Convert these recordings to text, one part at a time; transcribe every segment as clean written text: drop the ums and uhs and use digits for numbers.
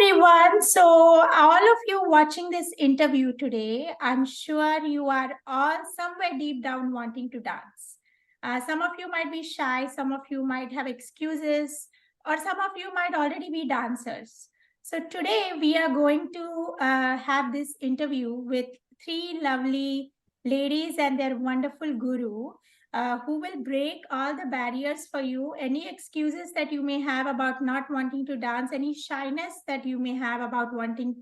everyone. So, all of you watching this interview today, I'm sure you are all somewhere deep down wanting to dance. Some of you might be shy, some of you might have excuses, or some of you might already be dancers. So, today we are going to have this interview with three lovely ladies and their wonderful guru who will break all the barriers for you, any excuses that you may have about not wanting to dance, any shyness that you may have about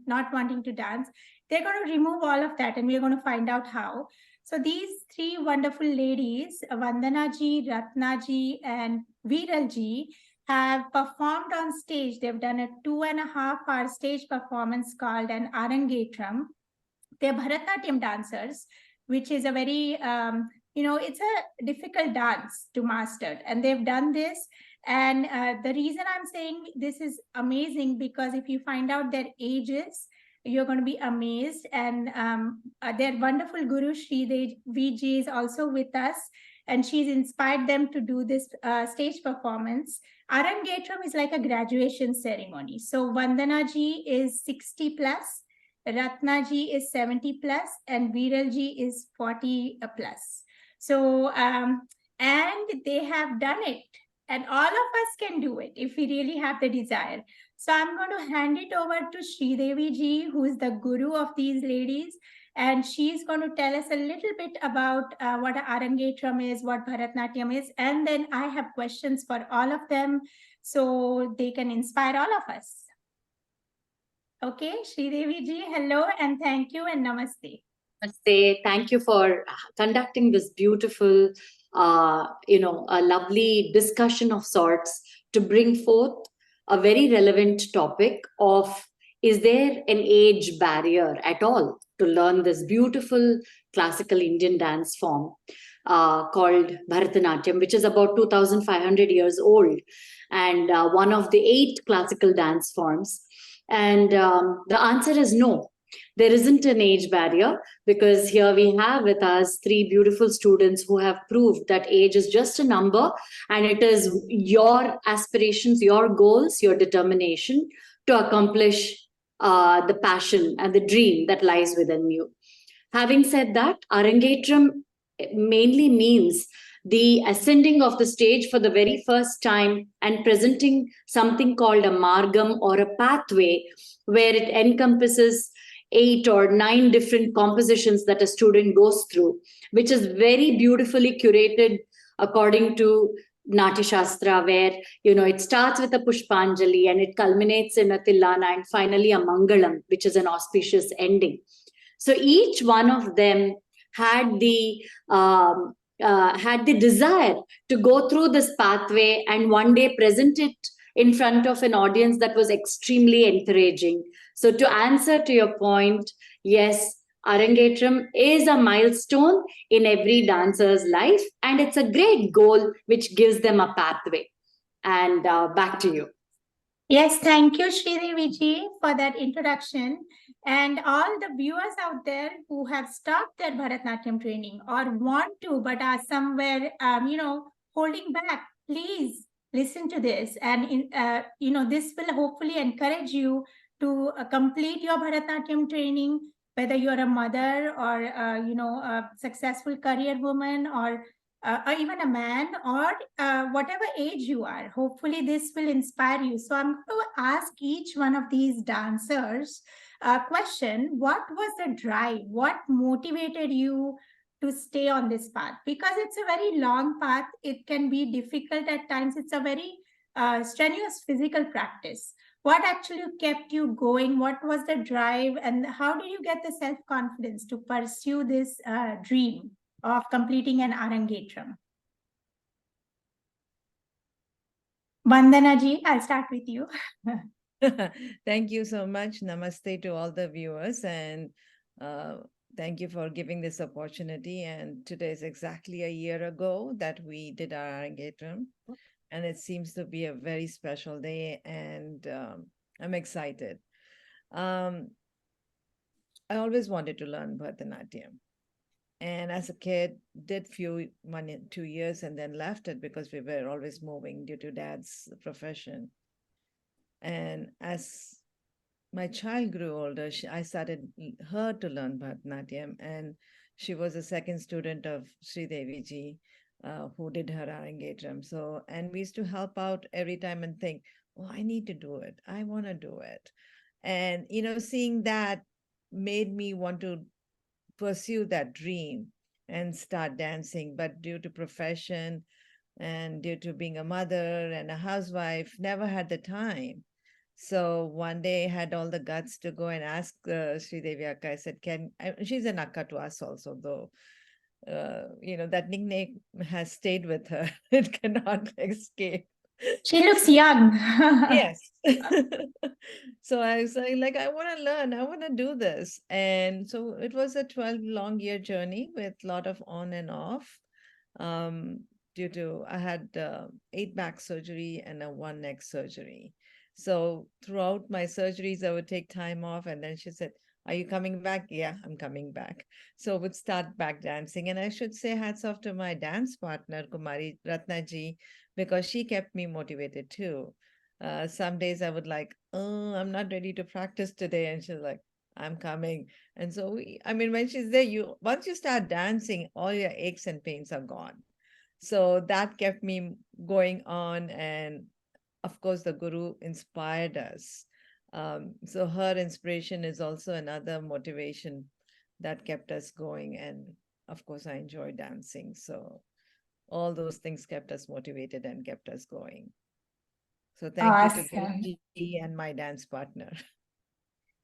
not wanting to dance. They're going to remove all of that, and we're going to find out how. So these three wonderful ladies, Vandana ji, Ratna ji, and Viral ji, have performed on stage. They've done a 2.5 hour stage performance called an Arangetram. They're Bharatanatyam dancers, which is a very it's a difficult dance to master, and they've done this. And the reason I'm saying this is amazing, because if you find out their ages, you're going to be amazed. And their wonderful guru Sri Devi is also with us, and she's inspired them to do this stage performance. Arangetram is like a graduation ceremony. So Vandana ji is 60 plus, Ratna ji is 70 plus, and Viral ji is 40 plus. So, and they have done it, and all of us can do it if we really have the desire. So, I'm going to hand it over to Sri Devi ji, who is the guru of these ladies, and she's going to tell us a little bit about what Arangetram is, what Bharatnatyam is, and then I have questions for all of them so they can inspire all of us. Okay, Sri Devi ji, hello and thank you and namaste. Say thank you for conducting this beautiful, a lovely discussion of sorts to bring forth a very relevant topic of, is there an age barrier at all to learn this beautiful classical Indian dance form called Bharatanatyam, which is about 2,500 years old and one of the 8 classical dance forms. And the answer is no. There isn't an age barrier, because here we have with us 3 beautiful students who have proved that age is just a number, and it is your aspirations, your goals, your determination to accomplish the passion and the dream that lies within you. Having said that, Arangetram mainly means the ascending of the stage for the very first time and presenting something called a margam, or a pathway, where it encompasses 8 or 9 different compositions that a student goes through, which is very beautifully curated according to Natya Shastra, where it starts with a Pushpanjali and it culminates in a Tillana and finally a Mangalam, which is an auspicious ending. So each one of them had the desire to go through this pathway and one day present it in front of an audience that was extremely encouraging. So to answer to your point, yes, Arangetram is a milestone in every dancer's life, and it's a great goal which gives them a pathway. And back to you. Yes, thank you, Sri Devi ji, for that introduction. And all the viewers out there who have stopped their Bharatanatyam training or want to, but are somewhere, holding back, please listen to this. And, this will hopefully encourage you to complete your Bharatanatyam training, whether you're a mother or, a successful career woman, or even a man, or whatever age you are. Hopefully this will inspire you. So I'm going to ask each one of these dancers a question. What was the drive? What motivated you to stay on this path? Because it's a very long path. It can be difficult at times. It's a very strenuous physical practice. What actually kept you going? What was the drive? And how did you get the self-confidence to pursue this dream of completing an Arangetram? Vandana ji, I'll start with you. Thank you so much. Namaste to all the viewers, and thank you for giving this opportunity. And today is exactly a year ago that we did our Arangetram, and it seems to be a very special day, and I'm excited. I always wanted to learn Bharatanatyam. And as a kid, did 2 years and then left it because we were always moving due to dad's profession. And as my child grew older, I started her to learn Bharatanatyam, and she was a second student of Sri Devi ji, who did her Arangetram. So, and we used to help out every time and think, oh, I need to do it. I want to do it. And, seeing that made me want to pursue that dream and start dancing. But due to profession and due to being a mother and a housewife, never had the time. So one day I had all the guts to go and ask Sri Devi Akka. I said, she's an Akka to us also, though. That nickname has stayed with her. It cannot escape. She looks young. Yes. So I was like, I want to learn, I want to do this. And so it was a 12 long year journey with a lot of on and off. Due to I had 8 back surgery and a 1 neck surgery. So throughout my surgeries, I would take time off. And then she said, are you coming back? Yeah, I'm coming back. So would start back dancing. And I should say hats off to my dance partner, Kumari Ratnaji, because she kept me motivated too. Some days I would like, oh, I'm not ready to practice today. And she's like, I'm coming. And so when she's there, once you start dancing, all your aches and pains are gone. So that kept me going on. And of course, the Guru inspired us. So her inspiration is also another motivation that kept us going. And of course, I enjoy dancing. So all those things kept us motivated and kept us going. So thank you to Guruji and my dance partner.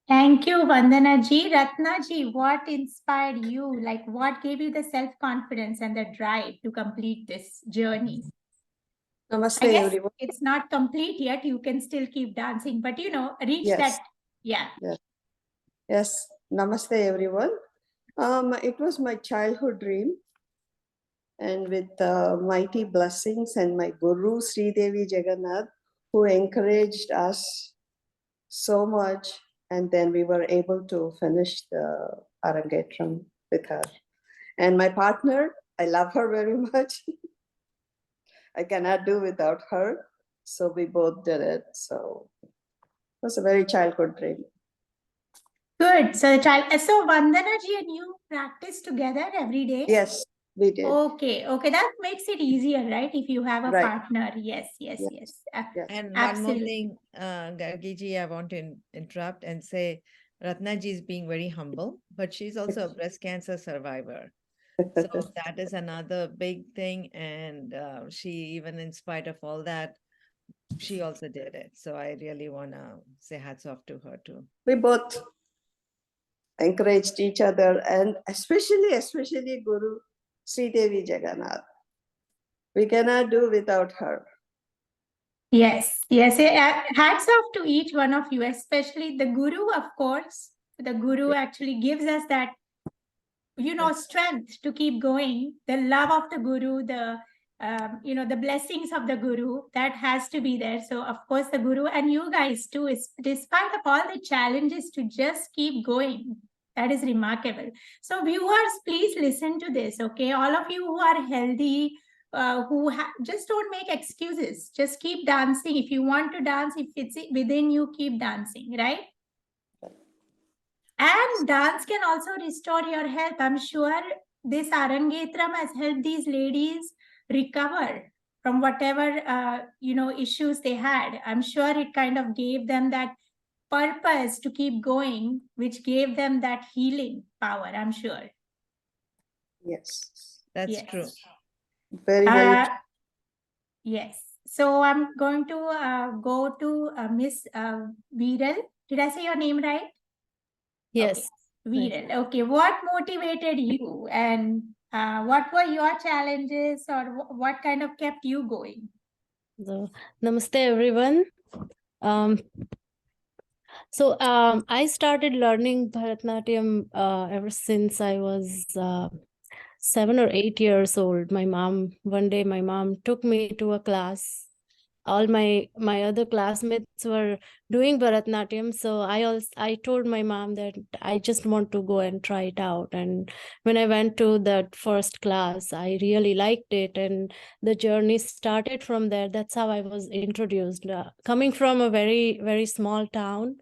Thank you, Vandana ji. Ratna ji, what inspired you? Like, what gave you the self-confidence and the drive to complete this journey? Namaste, I guess everyone. it's not complete yet. You can still keep dancing, but reach that. Yeah. Yes. Namaste, everyone. It was my childhood dream, and with mighty blessings and my Guru Sri Devi Jagannath, who encouraged us so much, and then we were able to finish the Arangetram with her. And my partner, I love her very much. I cannot do without her. So we both did it. So it was a very childhood dream. Good. So Vandana ji and you practice together every day? Yes, we did. Okay. That makes it easier, right? If you have a partner. Yes. And absolutely. one more thing, Gargiji, I want to interrupt and say Ratnaji is being very humble, but she's also a breast cancer survivor. So that is another big thing. And she, even in spite of all that, she also did it. So I really want to say hats off to her too. We both encouraged each other, and especially Guru Sri Devi Jagannath. We cannot do without her. Yes. Hats off to each one of you, especially the Guru, of course. The Guru actually gives us that, strength to keep going. The love of the Guru, the blessings of the Guru, that has to be there. So, of course, the Guru and you guys too, despite of all the challenges, to just keep going. That is remarkable. So, viewers, please listen to this, okay? All of you who are healthy, just don't make excuses. Just keep dancing. If you want to dance, if it's within you, keep dancing, right? And dance can also restore your health. I'm sure this Arangetram has helped these ladies recover from whatever issues they had. I'm sure it kind of gave them that purpose to keep going, which gave them that healing power, I'm sure. Yes. That's true. Very true. Yes. So I'm going to go to Miss Viral. Did I say your name right? Yes. Okay. Viral. Okay. What motivated you, and what were your challenges, or what kind of kept you going? So, namaste, everyone. I started learning Bharatanatyam ever since I was 7 or 8 years old. One day my mom took me to a class all my other classmates were doing Bharatnatyam. So I told my mom that I just want to go and try it out. And when I went to that first class, I really liked it, and the journey started from there. That's how I was introduced. Coming from a very, very small town,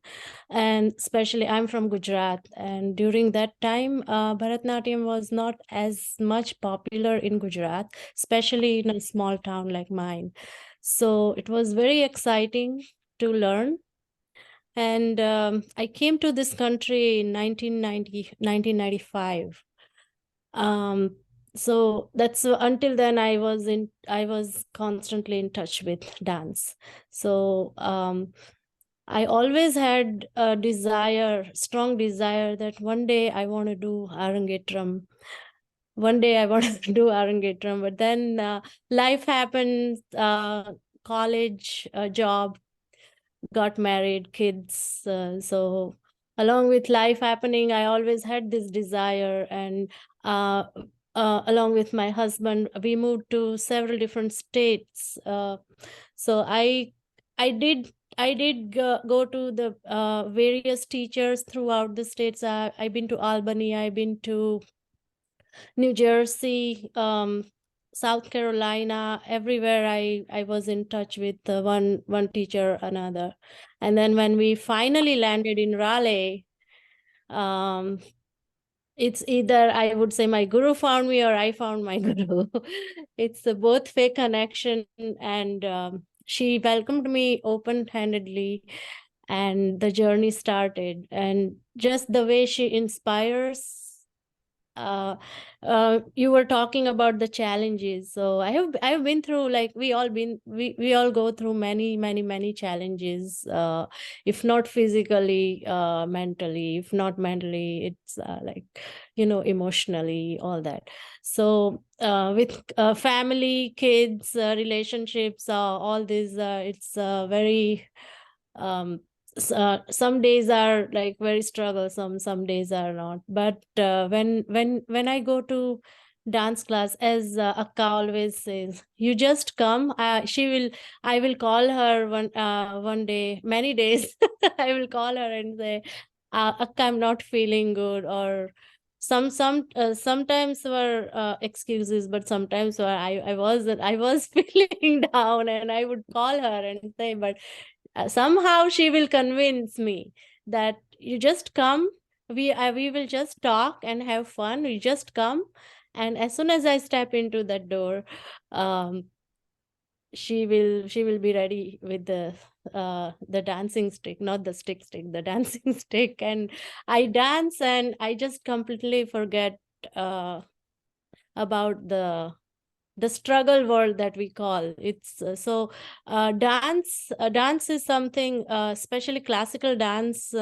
and especially I'm from Gujarat, and during that time, Bharatnatyam was not as much popular in Gujarat, especially in a small town like mine. So it was very exciting to learn. And I came to this country in 1995. So that's until then I was constantly in touch with dance. So I always had a strong desire that one day I want to do Arangetram. One day I want to do Arangetram, but then life happened, college, job, got married, kids. So along with life happening, I always had this desire. And along with my husband, we moved to several different states. So I did go to the various teachers throughout the states. I've been to Albany, I've been to New Jersey, South Carolina, everywhere I was in touch with one teacher, another. And then when we finally landed in Raleigh, um, it's either I would say my guru found me or I found my guru. It's a both fake connection, and she welcomed me open-handedly, and the journey started. And just the way she inspires. You were talking about the challenges. So I've been through, like we all go through many challenges. If not physically, mentally. If not mentally, it's like emotionally, all that. So with family, kids, relationships, all these, it's very some days are like very strugglesome, some days are not. But when I go to dance class, as Akka always says, you just come. I will call her one day, many days. I will call her and say, Akka, I'm not feeling good. Or sometimes were excuses, but sometimes were I was feeling down, and I would call her and say, but somehow she will convince me that you just come. We will just talk and have fun. You just come, and as soon as I step into that door, um, she will be ready with the dancing stick, not the stick, the dancing stick. And I dance, and I just completely forget about the struggle world that we call. It's dance is something, especially classical dance,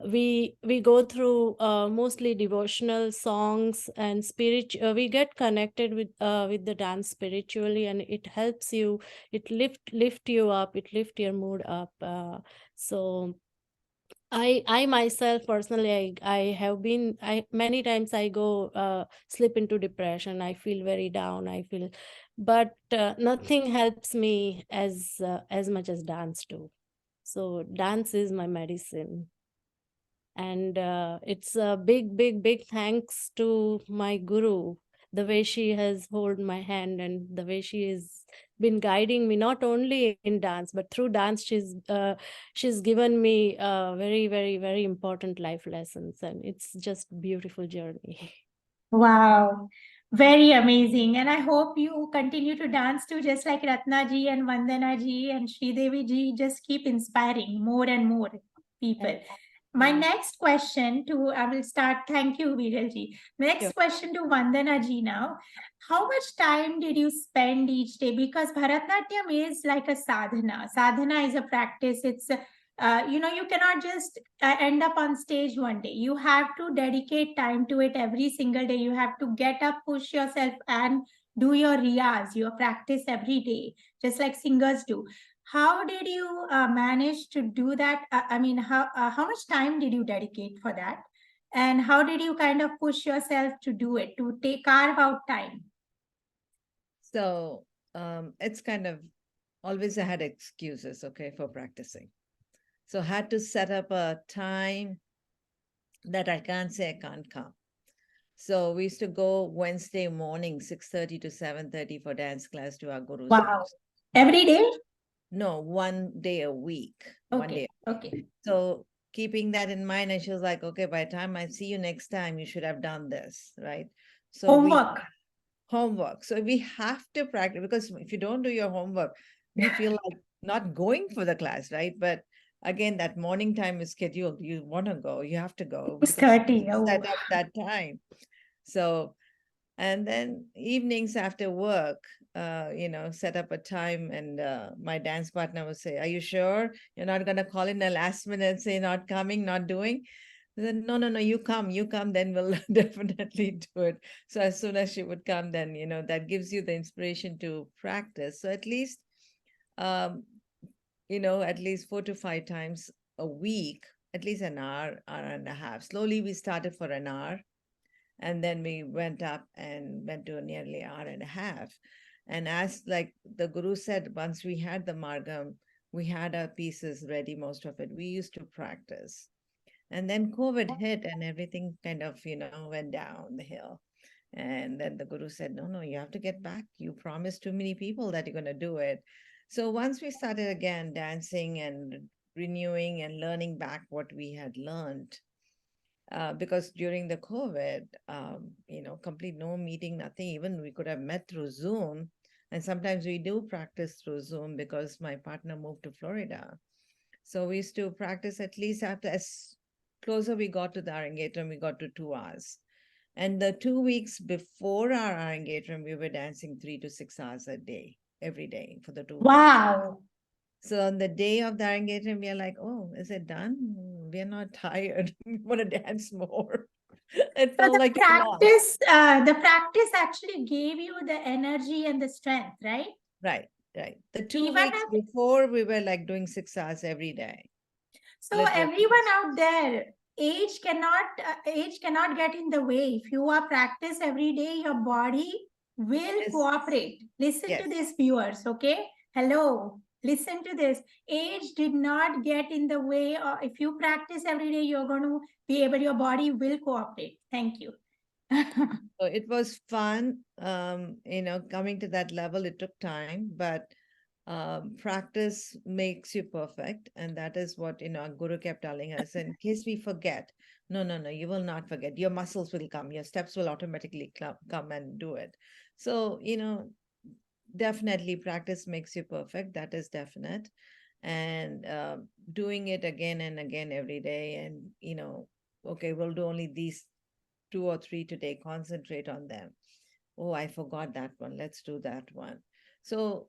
we go through mostly devotional songs and we get connected with the dance spiritually, and it helps you, it lift you up, it lift your mood up. So I myself personally, I have been, many times I go slip into depression. I feel very down. But nothing helps me as much as dance do. So dance is my medicine. And it's a big thanks to my guru, the way she has held my hand, and the way she has been guiding me, not only in dance, but through dance. She's given me very important life lessons, and it's just beautiful journey. Wow, very amazing. And I hope you continue to dance too, just like Ratna ji and Vandana ji and Sridevi ji, just keep inspiring more and more people. My next question I will start. Thank you, Viral ji. Next question to Vandana ji now. How much time did you spend each day? Because Bharatnatyam is like a sadhana. Sadhana is a practice. It's you cannot just end up on stage one day. You have to dedicate time to it every single day. You have to get up, push yourself, and do your riyaz, your practice every day, just like singers do. How did you manage to do that? I mean, how much time did you dedicate for that? And how did you kind of push yourself to do it, to carve out time? So it's kind of always I had excuses, okay, for practicing. So had to set up a time that I can't say I can't come. So we used to go Wednesday morning, 6:30 to 7:30 for dance class to our guru's Wow. house. Every day? No, one day a week. One Okay. day. Okay. So keeping that in mind, and she was like, okay, by the time I see you next time, you should have done this, right? So Homework. homework. So we have to practice, because if you don't do your homework, we feel like not going for the class, right? But again, that morning time is scheduled. You want to go, you have to go because 6:30. Oh. set up that time. So, and then evenings after work, set up a time, and my dance partner would say, are you sure you're not going to call in the last minute, say not coming, not doing? Then no, you come, then we'll definitely do it. So as soon as she would come, then that gives you the inspiration to practice. So at least um at least 4 to 5 times a week, at least an hour and a half. Slowly we started for an hour, and then we went up and went to nearly an hour and a half. And as like the guru said, once we had the margam, we had our pieces ready, most of it. We used to practice. And then COVID hit and everything kind of, went down the hill. And then the guru said, no, you have to get back. You promised too many people that you're going to do it. So once we started again dancing and renewing and learning back what we had learned, because during the COVID, complete no meeting, nothing, even we could have met through Zoom. And sometimes we do practice through Zoom because my partner moved to Florida. So we used to practice at least after, as closer we got to the engagement, we got to 2 hours. And the 2 weeks before our engagement, we were dancing 3 to 6 hours a day, every day for the 2 weeks. Wow. So on the day of the engagement, we are like, oh, is it done? We are not tired. We want to dance more. It So felt like a lot. the practice actually gave you the energy and the strength, right? Right. The 2 Even weeks before, we were like doing 6 hours every day. So Literally. everyone out there, age cannot get in the way. If you are practice every day, your body will Yes. cooperate. Listen to this, viewers. Okay, hello. Listen to this. Age did not get in the way. Or if you practice every day, you're going to be able. Your body will cooperate. Thank you. So it was fun. Coming to that level, it took time, but practice makes you perfect. And that is what, our guru kept telling us. In case we forget, no, you will not forget. Your muscles will come, your steps will automatically come and do it. So, definitely practice makes you perfect. That is definite. And doing it again and again every day. And, okay, we'll do only these 2 or 3 today, concentrate on them. Oh, I forgot that one. Let's do that one. So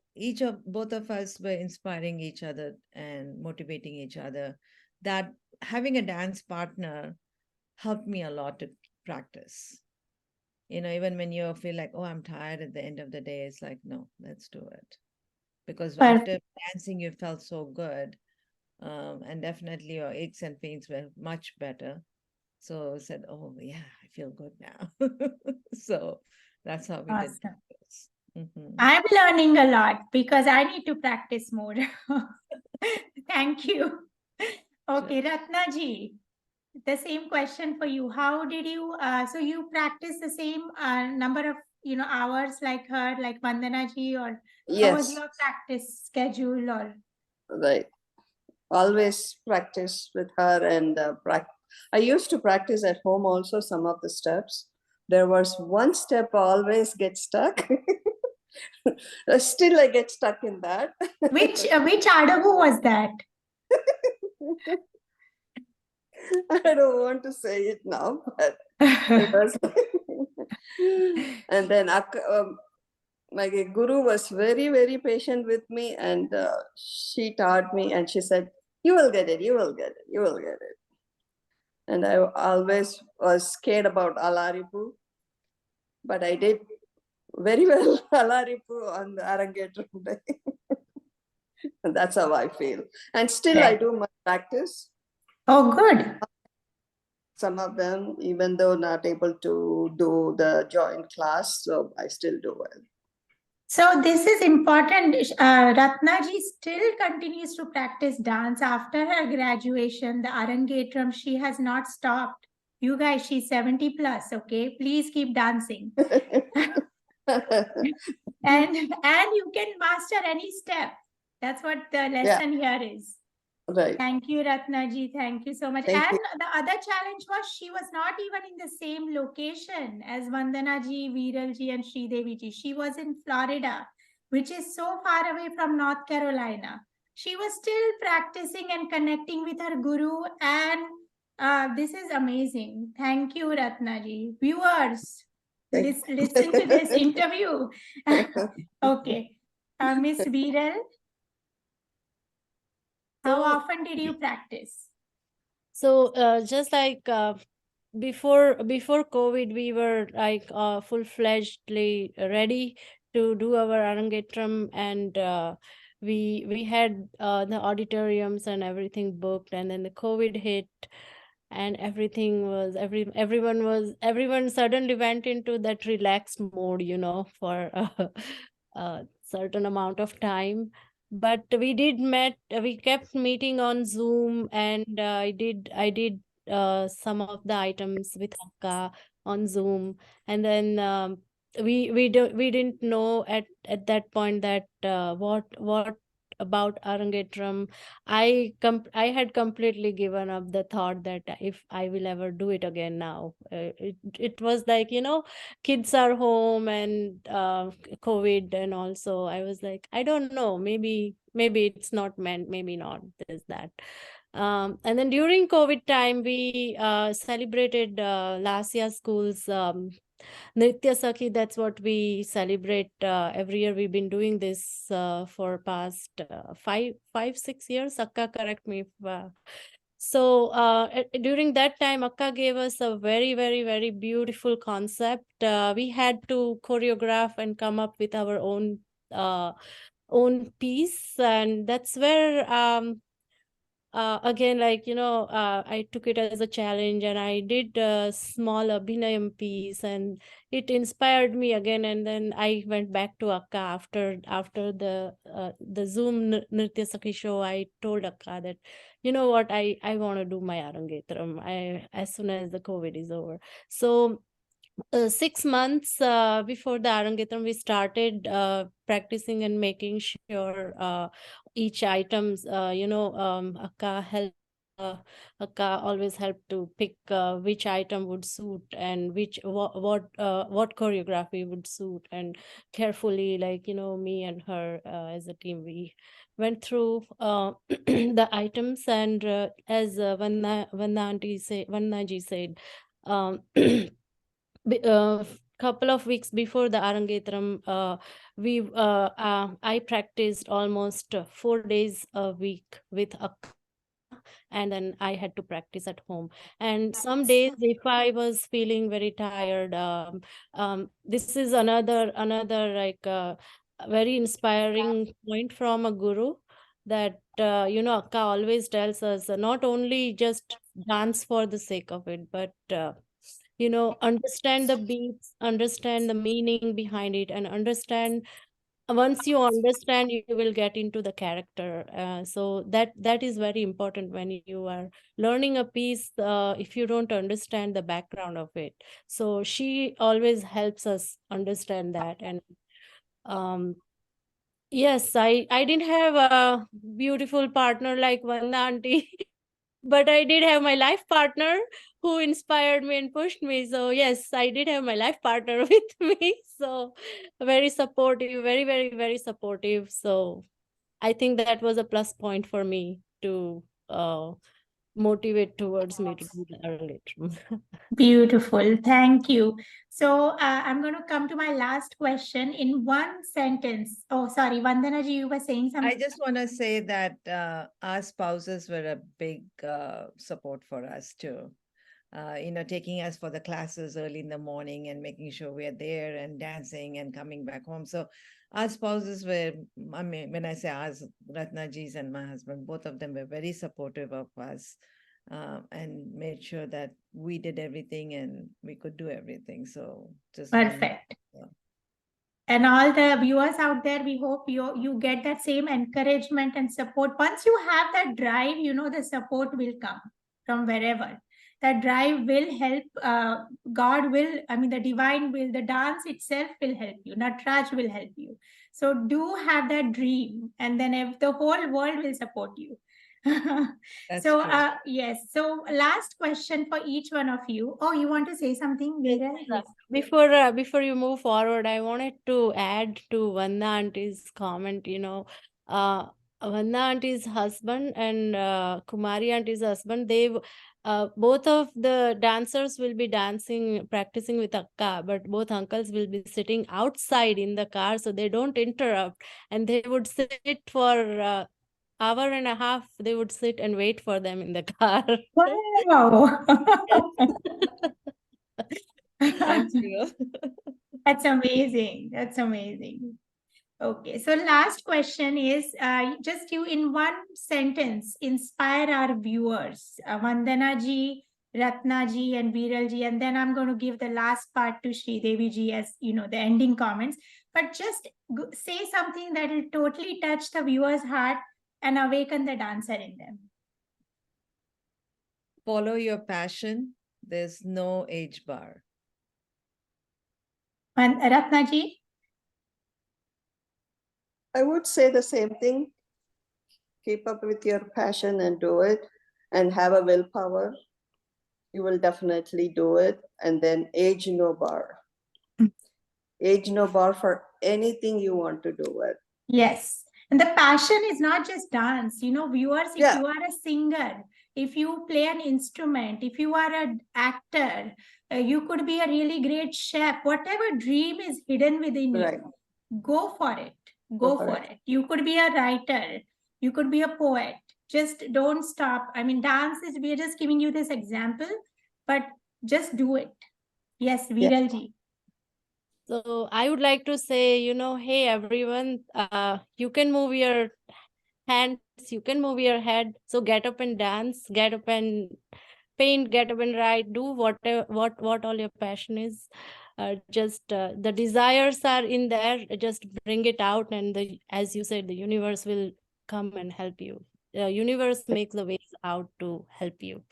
both of us were inspiring each other and motivating each other. That having a dance partner helped me a lot to practice. Even when you feel like, oh, I'm tired at the end of the day, it's like, no, let's do it. Because after dancing, you felt so good. And definitely your aches and pains were much better. So I said, oh, yeah, I feel good now. So that's how we did this. I'm learning a lot because I need to practice more. Thank you. Okay, Ratna ji, the same question for you. How did you, so you practice the same number of, hours like her, like Vandana ji, or how was Yes, your practice schedule or? right. Always practice with her, and I used to practice at home also some of the steps. There was one step I always get stuck. Still I get stuck in that. Which Adabu was that? I don't want to say it now, but it was. And then my guru was very, very patient with me, and she taught me, and she said, you will get it, you will get it, you will get it. And I always was scared about Alaripu, but I did very well Alaripu on the Arangetram day. And that's how I feel. And still I do my practice. Oh, good. Some of them, even though not able to do the joint class, so I still do well. So this is important. Ratnaji still continues to practice dance after her graduation. The Arangetram, she has not stopped. You guys, she's 70 plus, okay? Please keep dancing. and you can master any step. That's what the lesson here is. Right. Thank you, Ratnaji. Thank you so much. Thank and you. the other challenge was she was not even in the same location as Vandanaji, Viralji, and Srideviji. She was in Florida, which is so far away from North Carolina. She was still practicing and connecting with her guru, and this is amazing. Thank you, Ratnaji. Viewers, listen to this interview. Okay. Miss Viral, how So- often did you practice? So just like before COVID, we were like full-fledgedly ready to do our Arangetram, and we had the auditoriums and everything booked, and then the COVID hit, and everyone suddenly went into that relaxed mode, for a certain amount of time. But we kept meeting on Zoom, and I did some of the items with Akka on Zoom, and then we didn't know at that point that what about Arangetram. I had completely given up the thought that if I will ever do it again now. It was like, kids are home, and COVID, and also I was like, I don't know, maybe it's not meant, maybe not this that. And then during COVID time, we celebrated Lasya School's Nritya Sakhi. That's what we celebrate every year. We've been doing this for past 5-6 years. Akka, correct me if so during that time, Akka gave us a very, very, very beautiful concept. We had to choreograph and come up with our own piece, and that's where again, like, I took it as a challenge, and I did a small Abhinayam piece, and it inspired me again. And then I went back to Akka after the Zoom Nritya Sakhi show. I told Akka that, you know what, I want to do my Arangetram as soon as the COVID is over. So 6 months before the Arangetram, we started practicing and making sure each items, Akka always helped to pick which item would suit, and what choreography would suit, and carefully, like, me and her as a team, we went through the items, and as Vanna ji said, um, couple of weeks before the Arangetram, I practiced almost 4 days a week with Akka, and then I had to practice at home. And some days, if I was feeling very tired, this is another like very inspiring point from a guru, that Akka always tells us, not only just dance for the sake of it, but understand the beats, understand the meaning behind it, and understand, once you understand, you will get into the character. So that is very important when you are learning a piece, if you don't understand the background of it. So she always helps us understand that. And yes, I didn't have a beautiful partner like Vanda auntie, but I did have my life partner who inspired me and pushed me. So yes, I did have my life partner with me. So very supportive, very, very, very supportive. So I think that was a plus point for me to motivate towards me to do the Arangetram. Beautiful. Thank you. So I'm going to come to my last question in one sentence. Oh, sorry, Vandana ji, you were saying something. I just want to say that our spouses were a big support for us too. Taking us for the classes early in the morning and making sure we're there and dancing and coming back home. So our spouses were, I mean, when I say ours, Ratnaji's and my husband, both of them were very supportive of us and made sure that we did everything and we could do everything. So just Perfect. And all the viewers out there, we hope you get that same encouragement and support. Once you have that drive, the support will come from wherever. That drive will help. God will, the divine will, the dance itself will help you. Natraj will help you. So do have that dream, and then if the whole world will support you. That's So, true. yes. So, last question for each one of you. Oh, you want to say something, Veera? Yes. Before you move forward, I wanted to add to Vanda auntie's comment. Vanda auntie's husband and Kumari auntie's husband, both of the dancers will be practicing with Akka, but both uncles will be sitting outside in the car, so they don't interrupt, and they would sit for hour and a half. They would sit and wait for them in the car. Wow. Thank you. That's amazing. That's amazing. Okay, so last question is just you in one sentence inspire our viewers, Vandana ji, Ratna ji, and Viral ji, and then I'm going to give the last part to Sri Devi ji as the ending comments. But just say something that will totally touch the viewer's heart and awaken the dancer in them. Follow your passion. There's no age bar. And Ratna ji? I would say the same thing. Keep up with your passion and do it, and have a willpower. You will definitely do it. And then age no bar. Age no bar for anything you want to do it. Yes. And the passion is not just dance. Viewers, if Yeah. you are a singer, if you play an instrument, if you are an actor, you could be a really great chef. Whatever dream is hidden within Right. you, go for it. Go for it. You could be a writer. You could be a poet. Just don't stop. Dance is, we're just giving you this example, but just do it. Yes, Viral ji. So I would like to say, hey everyone, you can move your hands, you can move your head. So get up and dance, get up and paint, get up and write, do whatever what all your passion is. Just the desires are in there. Just bring it out, and as you said, the universe will come and help you. The universe makes the ways out to help you.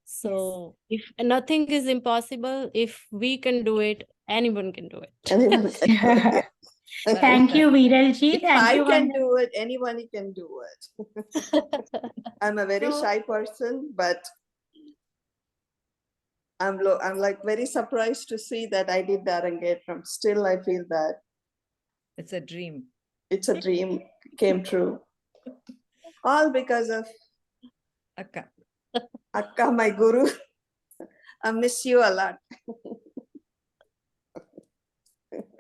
So if nothing is impossible, if we can do it, anyone can do it. Anyone can do it. Yeah. Thank you, Viral ji. If Thank I you, can Vandana. do it, anyone can do it. I'm a very So- shy person, but I'm like very surprised to see that I did that engagement. Still, I feel that It's a dream. it's a dream came true. All because of Akka. Akka, my guru. I miss you a lot.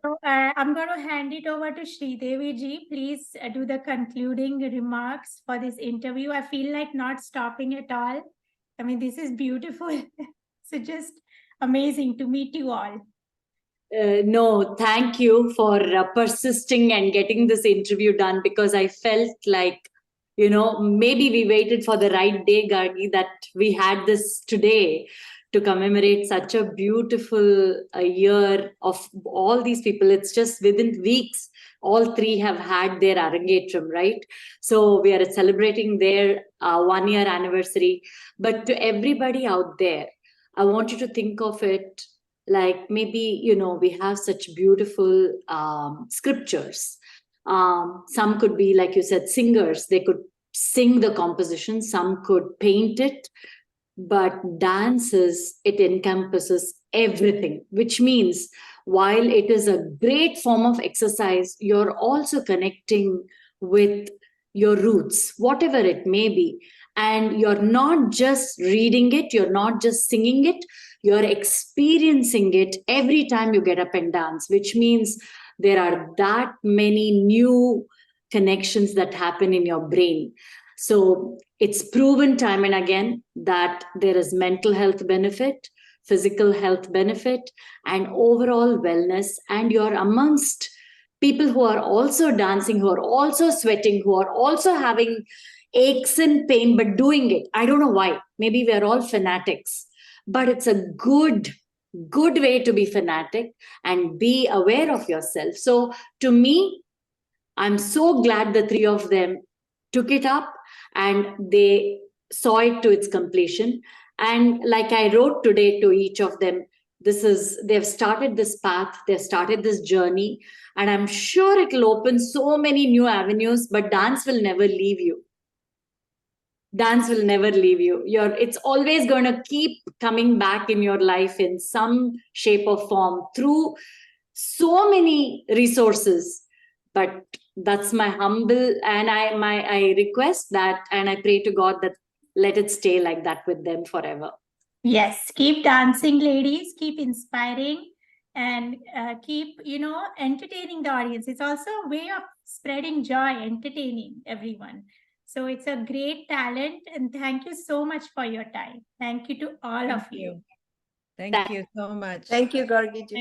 So I'm going to hand it over to Sri Devi ji. Please do the concluding remarks for this interview. I feel like not stopping at all. This is beautiful. So just amazing to meet you all. No, thank you for persisting and getting this interview done, because I felt like, maybe we waited for the right day, Gargi, that we had this today to commemorate such a beautiful year of all these people. It's just within weeks, all three have had their Arangetram, right? So we are celebrating their 1 year anniversary. But to everybody out there, I want you to think of it like maybe, we have such beautiful scriptures. Some could be, like you said, singers. They could sing the composition. Some could paint it. But it encompasses everything, which means while it is a great form of exercise, you're also connecting with your roots, whatever it may be. And you're not just reading it, you're not just singing it, you're experiencing it every time you get up and dance, which means there are that many new connections that happen in your brain. So it's proven time and again that there is mental health benefit, physical health benefit, and overall wellness. And you're amongst people who are also dancing, who are also sweating, who are also having aches and pain, but doing it. I don't know why. Maybe we're all fanatics, but it's a good good way to be fanatic and be aware of yourself. So to me, I'm so glad the three of them took it up and they saw it to its completion. And like I wrote today to each of them, they've started this path, they've started this journey, and I'm sure it'll open so many new avenues, but dance will never leave you. Dance will never leave you. It's always going to keep coming back in your life in some shape or form through so many resources. But that's my humble, and I request that, and I pray to God that let it stay like that with them forever. Yes, keep dancing, ladies, keep inspiring, and keep, entertaining the audience. It's also a way of spreading joy, entertaining everyone. So it's a great talent, and thank you so much for your time. Thank you to all of you. Thank you so much. Thank you, Gargi ji.